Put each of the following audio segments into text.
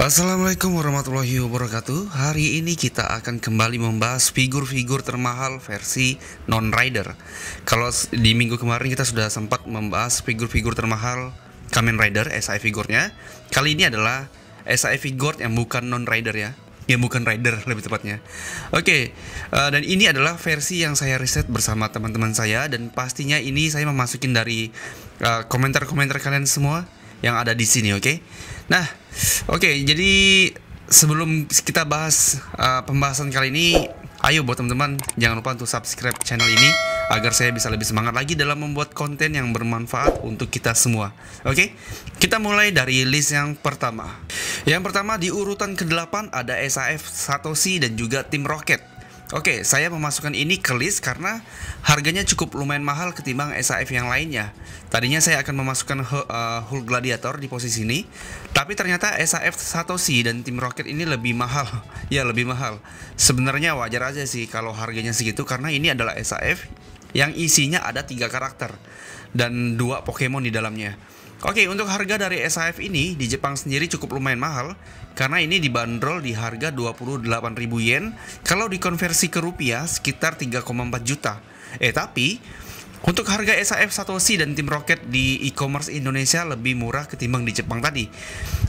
Assalamualaikum warahmatullahi wabarakatuh. Hari ini kita akan kembali membahas figur-figur termahal versi non-rider. Kalau di minggu kemarin kita sudah sempat membahas figur-figur termahal Kamen Rider, SAF figurnya. Kali ini adalah SAF figur yang bukan non-rider ya. Yang bukan rider lebih tepatnya. Dan ini adalah versi yang saya riset bersama teman-teman saya. Dan pastinya ini saya memasukin dari komentar-komentar kalian semua yang ada di sini, oke? Nah, jadi sebelum kita bahas pembahasan kali ini, ayo buat teman-teman jangan lupa untuk subscribe channel ini agar saya bisa lebih semangat lagi dalam membuat konten yang bermanfaat untuk kita semua. Oke? Kita mulai dari list yang pertama. Yang pertama di urutan ke-8 ada SAF Satoshi dan juga Team Rocket. Oke, saya memasukkan ini ke list karena harganya cukup lumayan mahal ketimbang SAF yang lainnya. Tadinya saya akan memasukkan Hulk Gladiator di posisi ini, tapi ternyata SAF Satoshi dan Team Rocket ini lebih mahal. Ya, lebih mahal. Sebenarnya wajar aja sih kalau harganya segitu karena ini adalah SAF yang isinya ada 3 karakter dan 2 Pokemon di dalamnya. Oke, untuk harga dari SAF ini di Jepang sendiri cukup lumayan mahal karena ini dibanderol di harga 28.000 yen. Kalau dikonversi ke rupiah sekitar 3,4 juta. Tapi untuk harga SAF Satoshi dan Team Rocket di e-commerce Indonesia lebih murah ketimbang di Jepang tadi.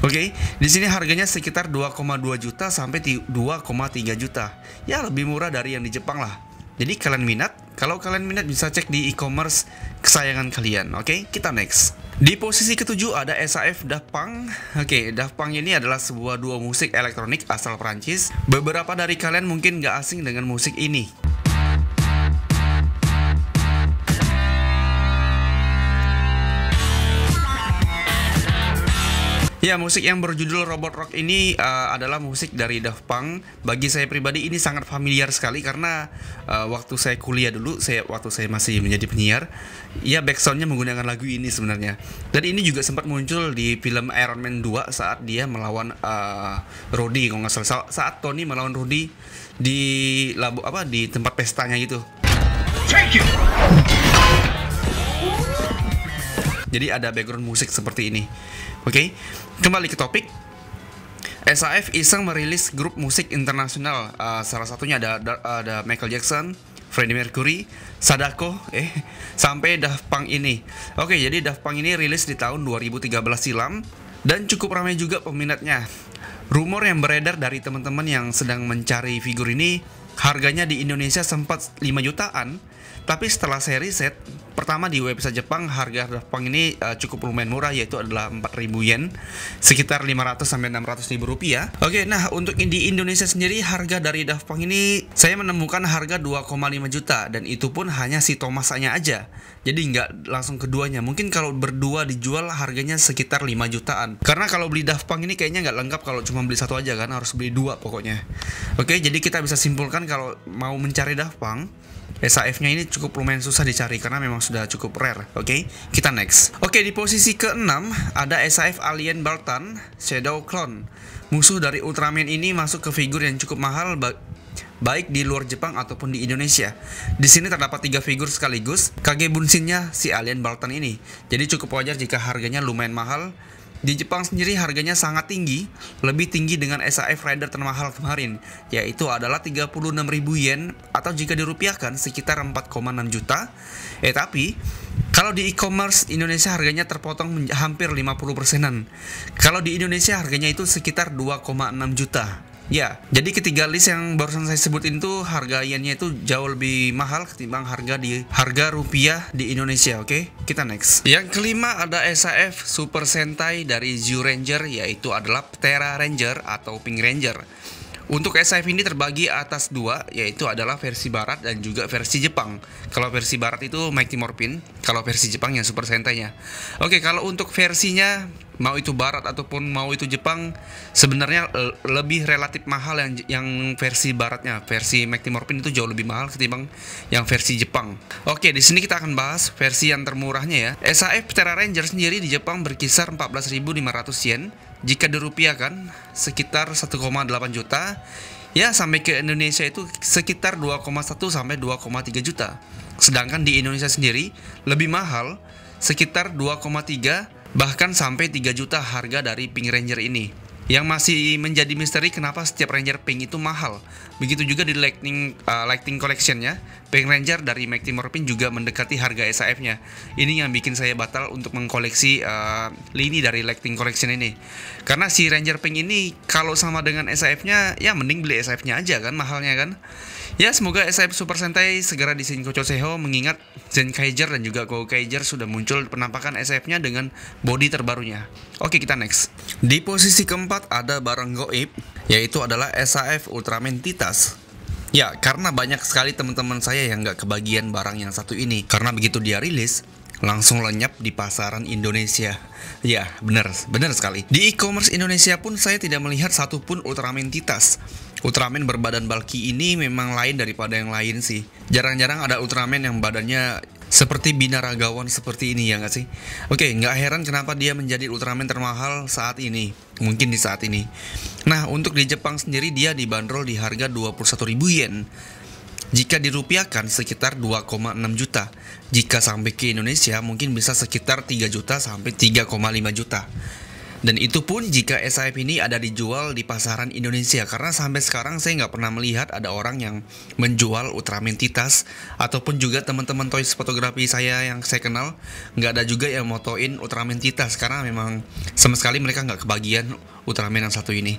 Oke, di sini harganya sekitar 2,2 juta sampai 2,3 juta. Ya, lebih murah dari yang di Jepang lah. Jadi kalau kalian minat bisa cek di e-commerce kesayangan kalian. Oke, kita next. Di posisi ke-7 ada SAF Daft Punk. Daft Punk ini adalah sebuah duo musik elektronik asal Prancis. Beberapa dari kalian mungkin gak asing dengan musik ini. Ya, musik yang berjudul Robot Rock ini adalah musik dari Daft Punk. Bagi saya pribadi ini sangat familiar sekali karena waktu saya kuliah dulu, waktu saya masih menjadi penyiar, ya backsoundnya menggunakan lagu ini sebenarnya. Dan ini juga sempat muncul di film Iron Man 2 saat dia melawan Rudy, kalau nggak salah. Saat Tony melawan Rudy di tempat pestanya gitu. Jadi ada background musik seperti ini. Oke, kembali ke topik. SAF iseng merilis grup musik internasional. Salah satunya ada Michael Jackson, Freddie Mercury, Sadako, sampai Daft Punk ini. Jadi Daft Punk ini rilis di tahun 2013 silam dan cukup ramai juga peminatnya. Rumor yang beredar dari teman-teman yang sedang mencari figur ini, harganya di Indonesia sempat 5 jutaan. Tapi setelah saya riset, pertama di website Jepang harga Daft Punk ini cukup lumayan murah, yaitu adalah 4.000 yen, sekitar 500 sampai 600 ribu rupiah. Nah untuk di Indonesia sendiri harga dari Daft Punk ini saya menemukan harga 2,5 juta dan itu pun hanya si Thomas-nya aja. Jadi nggak langsung keduanya. Mungkin kalau berdua dijual harganya sekitar 5 jutaan. Karena kalau beli Daft Punk ini kayaknya nggak lengkap kalau cuma beli satu aja kan, harus beli 2 pokoknya. Jadi kita bisa simpulkan kalau mau mencari Daft Punk, SAF-nya ini cukup lumayan susah dicari karena memang sudah cukup rare. Kita next. Di posisi ke-6 ada SAF Alien Baltan Shadow Clone. Musuh dari Ultraman ini masuk ke figur yang cukup mahal baik di luar Jepang ataupun di Indonesia. Di sini terdapat 3 figur sekaligus. Kage Bunshin-nya si Alien Baltan ini. Jadi cukup wajar jika harganya lumayan mahal. Di Jepang sendiri harganya sangat tinggi, lebih tinggi dengan SAF Rider termahal kemarin, yaitu adalah 36.000 yen atau jika dirupiahkan sekitar 4,6 juta. Tapi kalau di e-commerce Indonesia harganya terpotong hampir 50%-an. Kalau di Indonesia harganya itu sekitar 2,6 juta. Ya, jadi ketiga list yang barusan saya sebutin itu harga yennya itu jauh lebih mahal ketimbang harga rupiah di Indonesia. Kita next. Yang kelima ada SAF Super Sentai dari Zyuranger, yaitu adalah Ptera Ranger atau Pink Ranger. Untuk SAF ini terbagi atas 2, yaitu adalah versi barat dan juga versi Jepang. Kalau versi barat itu Mighty Morphin, kalau versi Jepang yang Super Sentai-nya. Kalau untuk versinya mau itu barat ataupun mau itu Jepang, sebenarnya lebih relatif mahal yang versi baratnya. Versi Mighty Morphin itu jauh lebih mahal ketimbang yang versi Jepang. Di sini kita akan bahas versi yang termurahnya ya. SAF Ptera Ranger sendiri di Jepang berkisar 14.500 yen. Jika dirupiahkan sekitar 1,8 juta. Ya, sampai ke Indonesia itu sekitar 2,1 sampai 2,3 juta. Sedangkan di Indonesia sendiri lebih mahal, sekitar 2,3 bahkan sampai 3 juta harga dari Pink Ranger ini. Yang masih menjadi misteri kenapa setiap Ranger Pink itu mahal. Begitu juga di Lightning Collection-nya, Pink Ranger dari Mighty Morphin juga mendekati harga SAF-nya. Ini yang bikin saya batal untuk mengkoleksi lini dari Lightning Collection ini. Karena si Ranger Pink ini kalau sama dengan SAF-nya, ya mending beli SAF-nya aja kan, mahalnya kan. Ya, semoga SAF Super Sentai segera disinkocho seho, mengingat Zenkaiger dan juga Gokaiger sudah muncul penampakan SAF-nya dengan body terbarunya. Oke, kita next. Di posisi keempat ada barang goib, yaitu adalah SAF Ultraman Titas. Ya, karena banyak sekali teman-teman saya yang nggak kebagian barang yang satu ini. Karena begitu dia rilis, langsung lenyap di pasaran Indonesia. Ya, benar sekali. Di e-commerce Indonesia pun saya tidak melihat satupun Ultraman Titas. Ultraman berbadan bulky ini memang lain daripada yang lain sih. Jarang-jarang ada Ultraman yang badannya seperti binaragawan seperti ini, ya nggak sih? Oke, nggak heran kenapa dia menjadi Ultraman termahal saat ini. Mungkin di saat ini. Nah, untuk di Jepang sendiri dia dibanderol di harga 21.000 yen. Jika dirupiahkan sekitar 2,6 juta. Jika sampai ke Indonesia mungkin bisa sekitar 3 juta sampai 3,5 juta. Dan itu pun jika SAF ini ada dijual di pasaran Indonesia. Karena sampai sekarang saya nggak pernah melihat ada orang yang menjual Ultraman Titas. Ataupun juga teman-teman toys fotografi saya yang saya kenal, nggak ada juga yang motoin Ultraman Titas. Karena memang sama sekali mereka nggak kebagian Ultraman yang satu ini.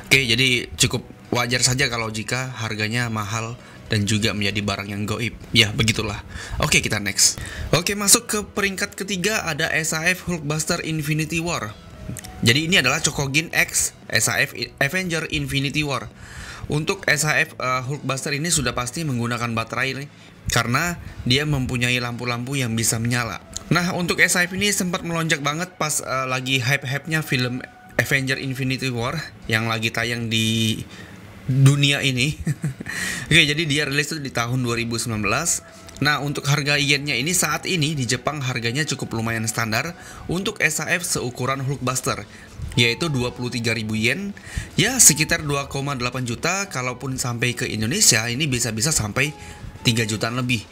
Oke, jadi cukup wajar saja kalau jika harganya mahal dan juga menjadi barang yang goib. Ya, begitulah. Oke, kita next. Oke, masuk ke peringkat ketiga ada SAF Hulkbuster Infinity War. Jadi ini adalah Chokogin X SAF Avenger Infinity War. Untuk SAF Hulkbuster ini sudah pasti menggunakan baterai karena dia mempunyai lampu-lampu yang bisa menyala. Nah, untuk SAF ini sempat melonjak banget pas lagi hype-hype-nya film Avenger Infinity War yang lagi tayang di dunia ini. Oke, jadi dia rilis itu di tahun 2019. Nah, untuk harga yennya ini saat ini di Jepang harganya cukup lumayan standar untuk SAF seukuran Hulkbuster, yaitu 23.000 yen, ya sekitar 2,8 juta. Kalaupun sampai ke Indonesia ini bisa-bisa sampai 3 jutaan lebih.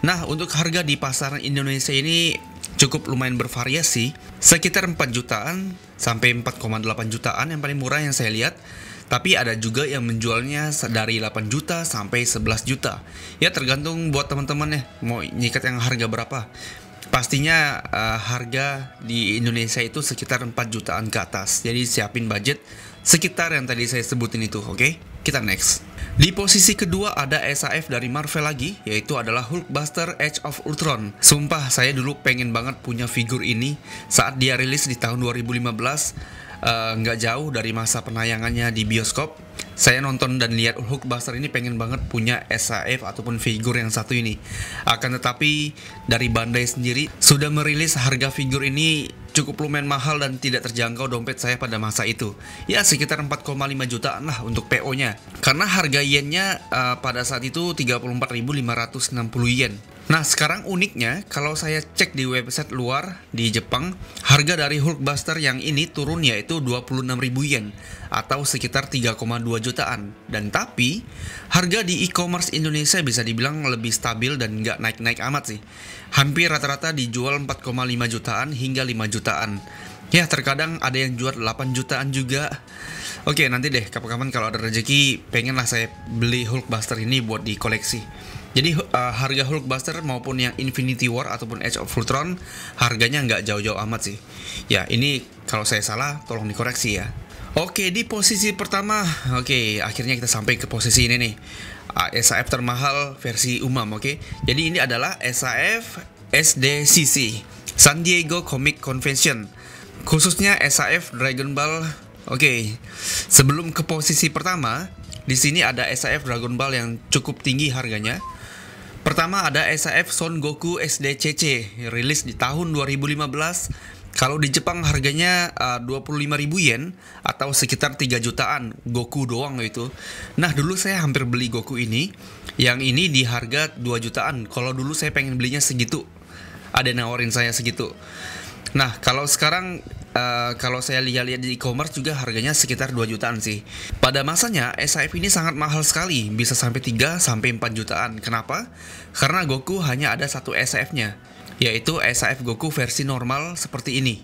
Nah, untuk harga di pasaran Indonesia ini cukup lumayan bervariasi, sekitar 4 jutaan sampai 4,8 jutaan yang paling murah yang saya lihat. Tapi ada juga yang menjualnya dari 8 juta sampai 11 juta. Ya, tergantung buat teman-teman ya mau nyikat yang harga berapa. Pastinya harga di Indonesia itu sekitar 4 jutaan ke atas. Jadi siapin budget sekitar yang tadi saya sebutin itu, oke? Kita next. Di posisi kedua ada SAF dari Marvel lagi, yaitu adalah Hulkbuster Age of Ultron. Sumpah, saya dulu pengen banget punya figur ini saat dia rilis di tahun 2015. Nggak jauh dari masa penayangannya di bioskop, saya nonton dan lihat Hulkbuster ini, pengen banget punya SAF ataupun figur yang satu ini. Akan tetapi dari Bandai sendiri sudah merilis harga figur ini cukup lumayan mahal dan tidak terjangkau dompet saya pada masa itu. Ya, sekitar 4,5 jutaan lah untuk PO-nya. Karena harga yennya pada saat itu 34.560 yen. Nah, sekarang uniknya kalau saya cek di website luar di Jepang, harga dari Hulkbuster yang ini turun yaitu 26.000 yen atau sekitar 3,2 jutaan. Dan tapi harga di e-commerce Indonesia bisa dibilang lebih stabil dan nggak naik-naik amat sih. Hampir rata-rata dijual 4,5 jutaan hingga 5 jutaan. Ya, terkadang ada yang jual 8 jutaan juga. Oke, nanti deh kapan-kapan kalau ada rezeki pengen lah saya beli Hulkbuster ini buat dikoleksi. Jadi harga Hulkbuster maupun yang Infinity War ataupun Age of Ultron harganya nggak jauh-jauh amat sih. Ya, ini kalau saya salah tolong dikoreksi ya. Oke, di posisi pertama, oke, akhirnya kita sampai ke posisi ini nih. SAF termahal versi umum, oke. Jadi ini adalah SAF SDCC, San Diego Comic Convention. Khususnya SAF Dragon Ball. Oke. Sebelum ke posisi pertama, di sini ada SAF Dragon Ball yang cukup tinggi harganya. Pertama ada SAF Son Goku SDCC, rilis di tahun 2015. Kalau di Jepang harganya 25.000 yen atau sekitar 3 jutaan, Goku doang itu. Nah, dulu saya hampir beli Goku ini. Yang ini di harga 2 jutaan. Kalau dulu saya pengen belinya segitu, ada nawarin saya segitu. Nah, kalau sekarang kalau saya lihat-lihat di e-commerce juga harganya sekitar 2 jutaan sih. Pada masanya SAF ini sangat mahal sekali, bisa sampai 3 sampai 4 jutaan. Kenapa? Karena Goku hanya ada satu SAF-nya, yaitu SAF Goku versi normal seperti ini.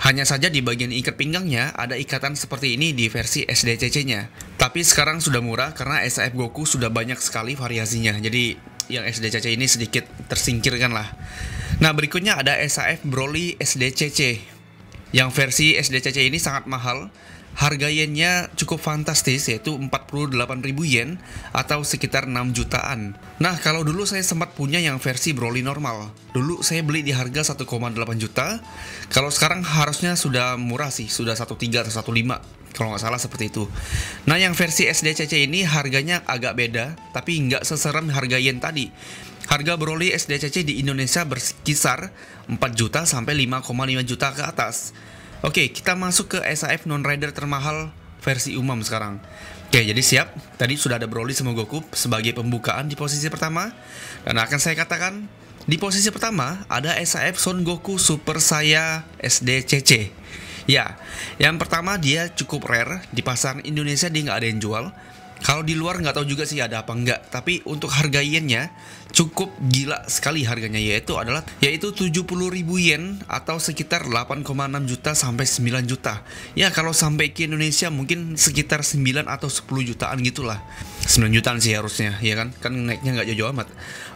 Hanya saja di bagian ikat pinggangnya ada ikatan seperti ini di versi SDCC-nya. Tapi sekarang sudah murah karena SAF Goku sudah banyak sekali variasinya. Jadi yang SDCC ini sedikit tersingkirkan lah. Nah, berikutnya ada SAF Broly SDCC. Yang versi SDCC ini sangat mahal. Harga yennya cukup fantastis, yaitu 48.000 yen atau sekitar 6 jutaan. Nah, kalau dulu saya sempat punya yang versi Broly normal. Dulu saya beli di harga 1,8 juta. Kalau sekarang harusnya sudah murah sih, sudah 1,3 atau 1,5 kalau nggak salah seperti itu. Nah, yang versi SDCC ini harganya agak beda, tapi nggak seserem harga yen tadi. Harga Broly SDCC di Indonesia berkisar 4 juta sampai 5,5 juta ke atas. Oke, kita masuk ke SAF non-rider termahal versi umum sekarang. Oke, jadi siap. Tadi sudah ada Broly sama Goku sebagai pembukaan di posisi pertama. Dan akan saya katakan, di posisi pertama ada SAF Son Goku Super Saya SDCC. Ya, yang pertama dia cukup rare. Di pasar Indonesia dia nggak ada yang jual. Kalau di luar nggak tahu juga sih ada apa nggak. Tapi untuk harga yennya cukup gila sekali harganya, yaitu 70.000 yen atau sekitar 8,6 juta sampai 9 juta. Ya, kalau sampai ke Indonesia mungkin sekitar 9 atau 10 jutaan gitulah. 9 jutaan sih harusnya, ya kan? Kan naiknya nggak jauh-jauh amat.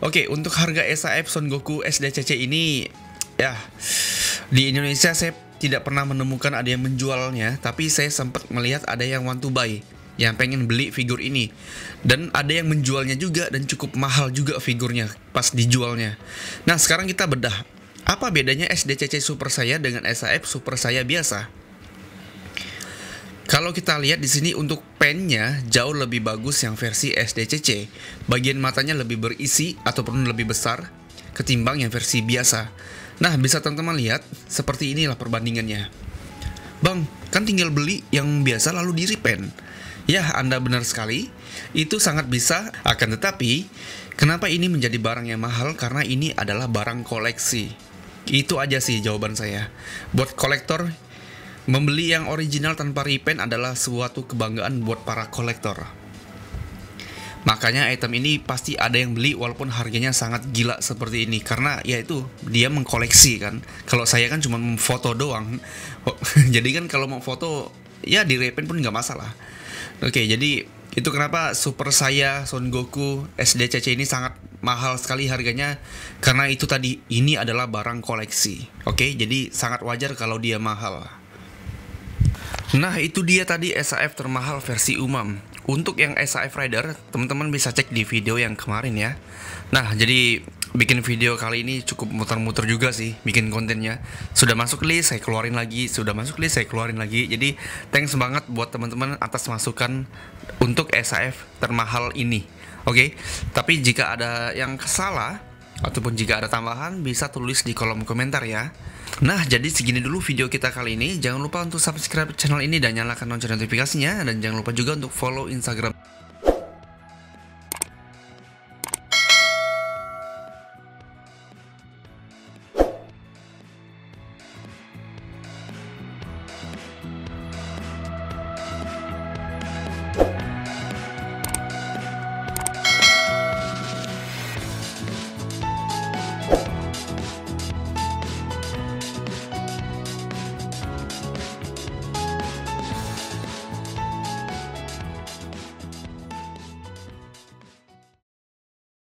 Oke, untuk harga SAF Son Goku SDCC ini, ya, di Indonesia saya tidak pernah menemukan ada yang menjualnya, tapi saya sempat melihat ada yang want to buy, yang pengen beli figur ini. Dan ada yang menjualnya juga dan cukup mahal juga figurnya pas dijualnya. Nah, sekarang kita bedah. Apa bedanya SDCC Super Saya dengan SAF Super Saya biasa? Kalau kita lihat di sini untuk pennya jauh lebih bagus yang versi SDCC. Bagian matanya lebih berisi ataupun lebih besar ketimbang yang versi biasa. Nah, bisa teman-teman lihat seperti inilah perbandingannya. Bang, kan tinggal beli yang biasa lalu di repaint. Ya, Anda benar sekali. Itu sangat bisa. Akan tetapi, kenapa ini menjadi barang yang mahal? Karena ini adalah barang koleksi. Itu aja sih jawaban saya. Buat kolektor, membeli yang original tanpa repaint adalah suatu kebanggaan buat para kolektor. Makanya item ini pasti ada yang beli walaupun harganya sangat gila seperti ini. Karena ya itu, dia mengkoleksi kan. Kalau saya kan cuma foto doang. Jadi kan kalau mau foto, ya di repaint pun nggak masalah. Oke, jadi itu kenapa Super Saya Son Goku SDCC ini sangat mahal sekali harganya. Karena itu tadi, ini adalah barang koleksi. Oke, jadi sangat wajar kalau dia mahal. Nah, itu dia tadi SAF termahal versi umum. Untuk yang SAF Rider, teman-teman bisa cek di video yang kemarin ya. Nah, jadi bikin video kali ini cukup muter-muter juga sih bikin kontennya. Sudah masuk list, saya keluarin lagi. Sudah masuk list, saya keluarin lagi. Jadi, thanks banget buat teman-teman atas masukan untuk SAF termahal ini. Oke, tapi jika ada yang salah ataupun jika ada tambahan, bisa tulis di kolom komentar ya. Nah, jadi segini dulu video kita kali ini. Jangan lupa untuk subscribe channel ini dan nyalakan lonceng notifikasinya. Dan jangan lupa juga untuk follow Instagram